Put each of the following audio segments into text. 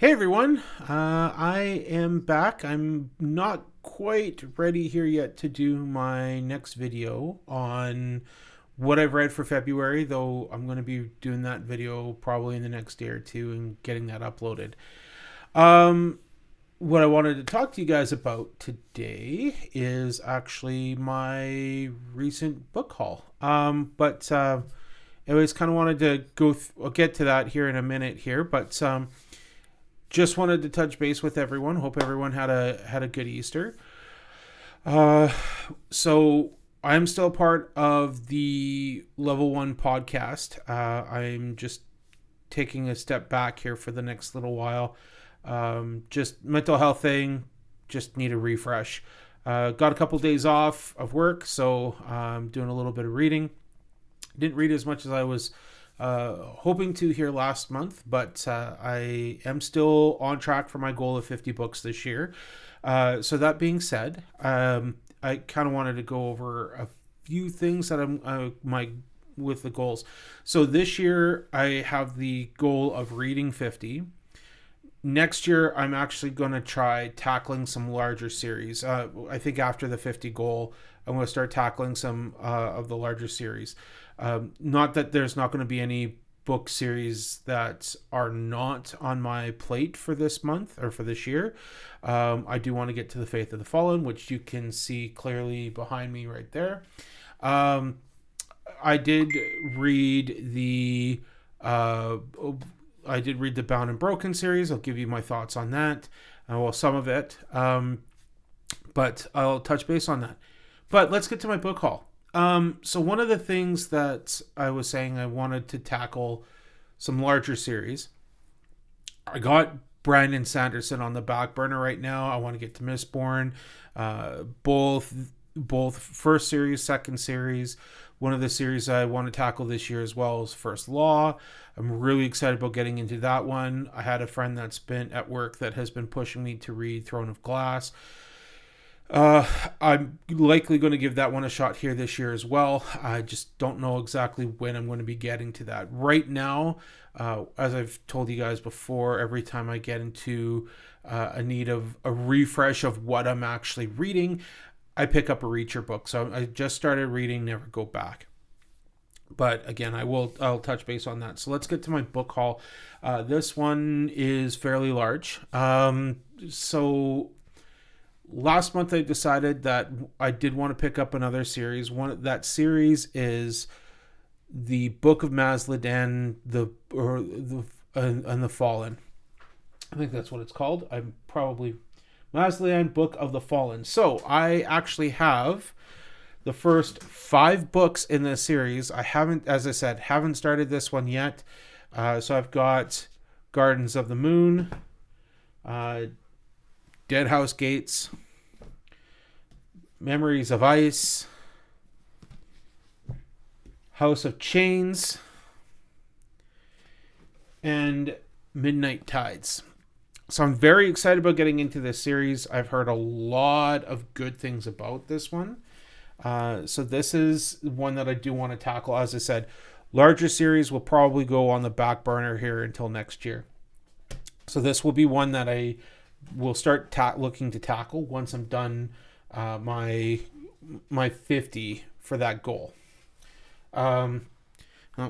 Hey everyone, I am back. I'm not quite ready here yet to do my next video on what I've read for February, though I'm going to be doing that video probably in the next day or two and getting that uploaded. Um, what I wanted to talk to you guys about today is actually my recent book haul. But I always kind of wanted to I'll get to that here in a minute here, but just wanted to touch base with everyone. Hope everyone had a good Easter. Uh, so I'm still part of the Level One podcast. I'm just taking a step back here for the next little while. Just mental health thing. Just need a refresh. Got a couple days off of work, so I'm doing a little bit of reading. Didn't read as much as I was hoping to here last month, but I am still on track for my goal of 50 books this year. So that being said, I kind of wanted to go over a few things that I'm my with the goals. So this year I have the goal of reading 50. Next year I'm actually going to try tackling some larger series. I think after the 50 goal, I'm going to start tackling some of the larger series. Not that there's not going to be any book series that are not on my plate for this month or for this year. I do want to get to the Faith of the Fallen, which you can see clearly behind me right there. I did read the Bound and Broken series. I'll give you my thoughts on that. Well, some of it, but I'll touch base on that. But let's get to my book haul. So one of the things that I was saying I wanted to tackle some larger series. I got Brandon Sanderson on the back burner right now. I want to get to Mistborn, both first series, second series. One of the series I want to tackle this year as well is First Law. I'm really excited about getting into that one. I had a friend that's been at work that has been pushing me to read Throne of Glass. I'm likely going to give that one a shot here this year as well. I just don't know exactly when I'm going to be getting to that. Right now, as I've told you guys before, every time I get into a need of a refresh of what I'm actually reading, I pick up a Reacher book. So I just started reading Never Go Back. But again, I'll touch base on that. So let's get to my book haul. This one is fairly large. So last month I decided that I did want to pick up another series. That series is the Book of Mazladan, and the Fallen. I think that's what it's called. I'm probably Mazladan Book of the Fallen. So I actually have the first 5 books in this series. I haven't, as I said, haven't started this one yet. So I've got Gardens of the Moon, Deadhouse Gates, Memories of Ice, House of Chains, and Midnight Tides. So I'm very excited about getting into this series. I've heard a lot of good things about this one. So this is one that I do want to tackle. As I said, larger series will probably go on the back burner here until next year. So this will be one that I will start looking to tackle once I'm done my 50 for that goal.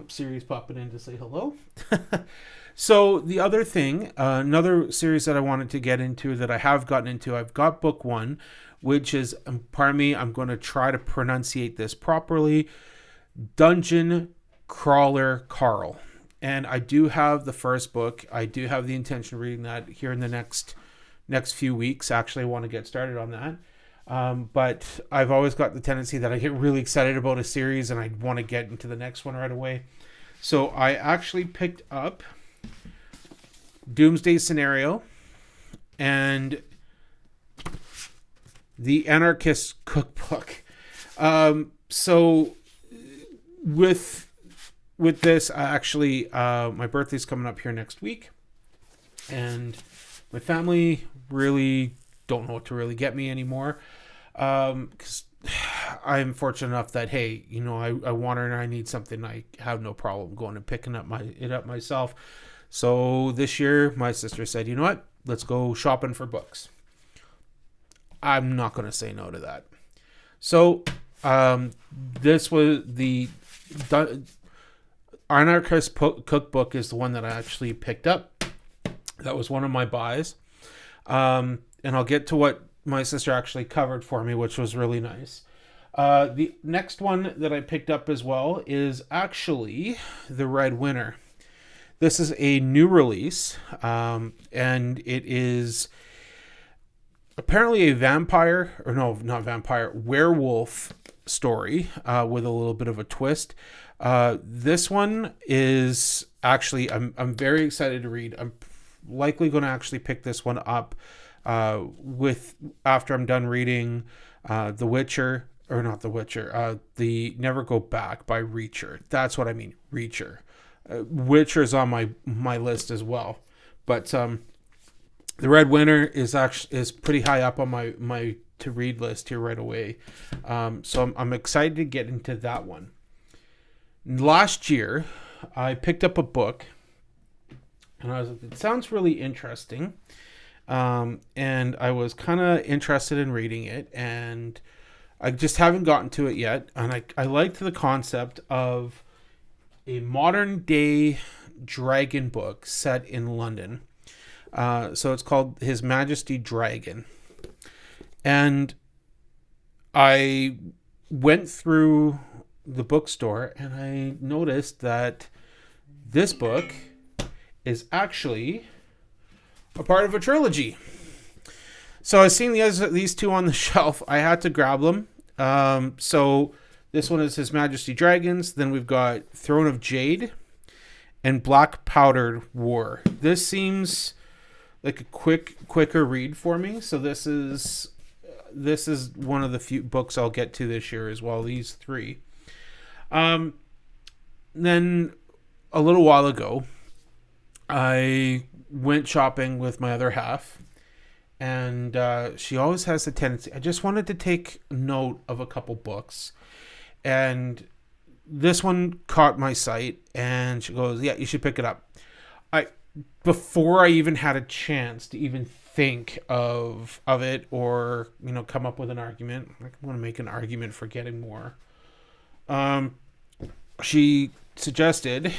Siri's popping in to say hello. So the other thing, another series that I wanted to get into that I have gotten into, I've got book 1, which is, pardon me, I'm going to try to pronunciate this properly, Dungeon Crawler Carl. And I do have the first book. I do have the intention of reading that here in the next few weeks. Actually, I want to get started on that. But I've always got the tendency that I get really excited about a series and I want to get into the next one right away. So I actually picked up Doomsday Scenario and the Anarchist Cookbook. So with this, actually, my birthday's coming up here next week, and my family really don't know what to really get me anymore. Because I'm fortunate enough that, hey, I want her and I need something. I have no problem going and picking up it up myself. So this year, my sister said, you know what? Let's go shopping for books. I'm not going to say no to that. So this was the Anarchist Cookbook is the one that I actually picked up. That was one of my buys. And I'll get to what my sister actually covered for me, which was really nice. The next one that I picked up as well is actually The Red Winter. This is a new release, and it is apparently a werewolf story with a little bit of a twist. This one is actually, I'm very excited to read. I'm likely going to actually pick this one up after I'm done reading The Witcher, or not The Witcher, the Never Go Back by Reacher. That's what I mean, Reacher. Witcher's on my list as well, but The Red Winter is pretty high up on my to read list here right away. So I'm excited to get into that one. Last year, I picked up a book, and I was like, it sounds really interesting, and I was kind of interested in reading it, and I just haven't gotten to it yet. And I liked the concept of a modern day dragon book set in London. So it's called His Majesty Dragon. And I went through the bookstore and I noticed that this book is actually a part of a trilogy. So I was seeing these two on the shelf. I had to grab them. So this one is His Majesty Dragons. Then we've got Throne of Jade and Black Powdered War. This seems like a quicker read for me. So this is one of the few books I'll get to this year as well. These three. Then a little while ago, I went shopping with my other half, and she always has the tendency. I just wanted to take note of a couple books. And this one caught my sight, and she goes, yeah, you should pick it up. Before I even had a chance to even think of it or, come up with an argument. I want to make an argument for getting more. She suggested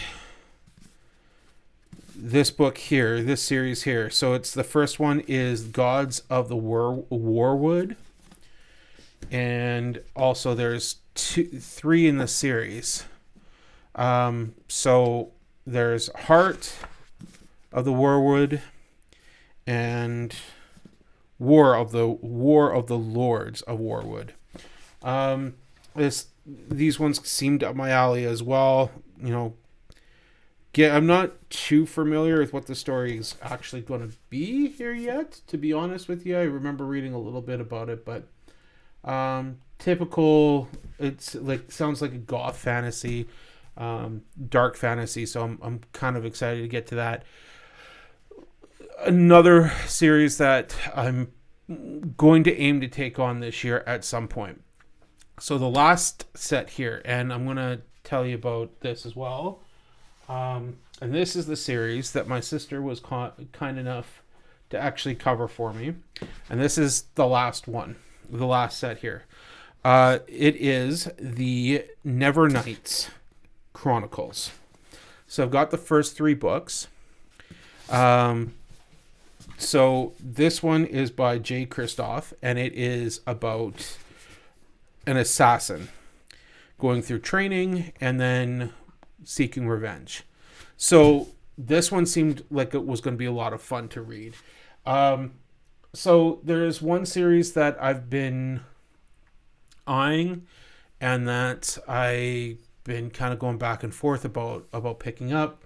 this book here, this series here. So it's the first one is Gods of the Warwood. And also there's three in the series. So there's Heart of the Warwood and War of the Lords of Warwood. These ones seemed up my alley as well. I'm not too familiar with what the story is actually going to be here yet, to be honest with you. I remember reading a little bit about it, but typical. It's sounds like a goth fantasy, dark fantasy. So I'm kind of excited to get to that. Another series that I'm going to aim to take on this year at some point. So the last set here, and I'm going to tell you about this as well. And this is the series that my sister was kind enough to actually cover for me. And this is the last one, the last set here. It is the Nevernights Chronicles. So I've got the first three books. So this one is by Jay Kristoff, and it is about an assassin going through training and then seeking revenge. So this one seemed like it was going to be a lot of fun to read. So there's one series that I've been eyeing and that I've been kind of going back and forth about picking up.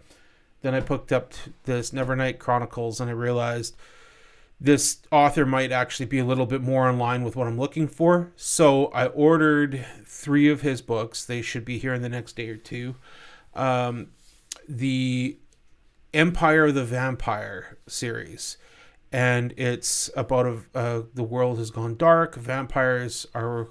Then I picked up this Nevernight Chronicles, and I realized this author might actually be a little bit more in line with what I'm looking for. So I ordered 3 of his books. They should be here in the next day or two. The Empire of the Vampire series. And it's about the world has gone dark. Vampires are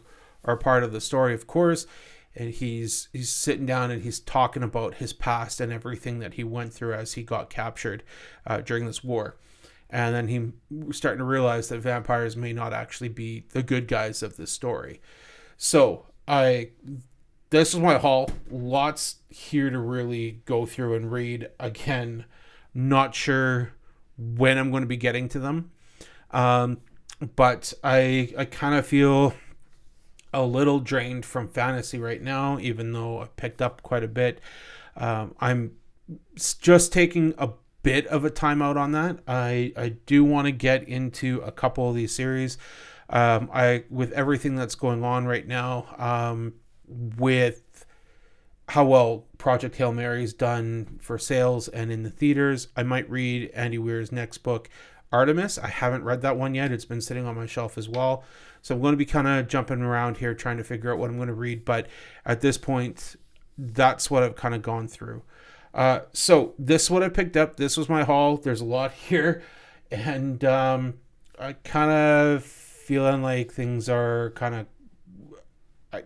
part of the story, of course. and he's sitting down and he's talking about his past and everything that he went through as he got captured during this war. And then he starting to realize that vampires may not actually be the good guys of this story. So this is my haul. Lots here to really go through and read. Again, not sure when I'm going to be getting to them. But I kind of feel a little drained from fantasy right now, even though I picked up quite a bit. I'm just taking a bit of a timeout on that. I do want to get into a couple of these series. With everything that's going on right now, with how well Project Hail Mary's done for sales and in the theaters, I might read Andy Weir's next book, Artemis. I haven't read that one yet. It's been sitting on my shelf as well. So I'm going to be kind of jumping around here trying to figure out what I'm going to read. But at this point, that's what I've kind of gone through. So this is what I picked up. This was my haul. There's a lot here. And I kind of feeling like things are kind of... I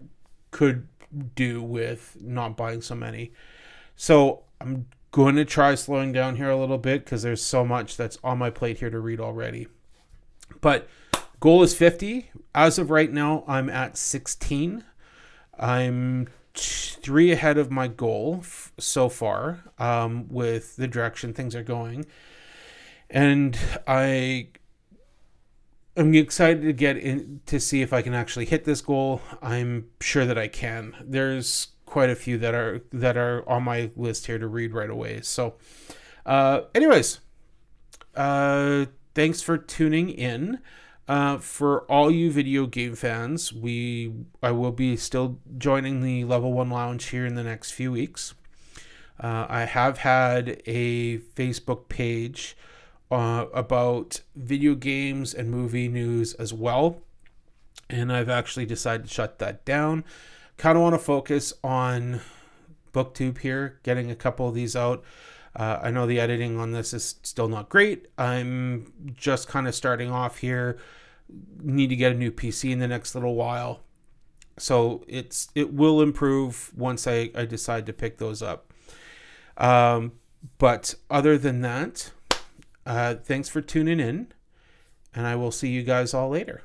could do with not buying so many. So I'm going to try slowing down here a little bit because there's so much that's on my plate here to read already. But goal is 50. As of right now, I'm at 16. I'm 3 ahead of my goal so far, with the direction things are going. And I'm excited to get in to see if I can actually hit this goal. I'm sure that I can. There's quite a few that are on my list here to read right away. So anyways, thanks for tuning in. For all you video game fans, I will be still joining the Level 1 Lounge here in the next few weeks. I have had a Facebook page about video games and movie news as well, and I've actually decided to shut that down. Kind of want to focus on BookTube here, getting a couple of these out. I know the editing on this is still not great. I'm just kind of starting off here. Need to get a new PC in the next little while, so it will improve once I decide to pick those up. But other than that, thanks for tuning in, and I will see you guys all later.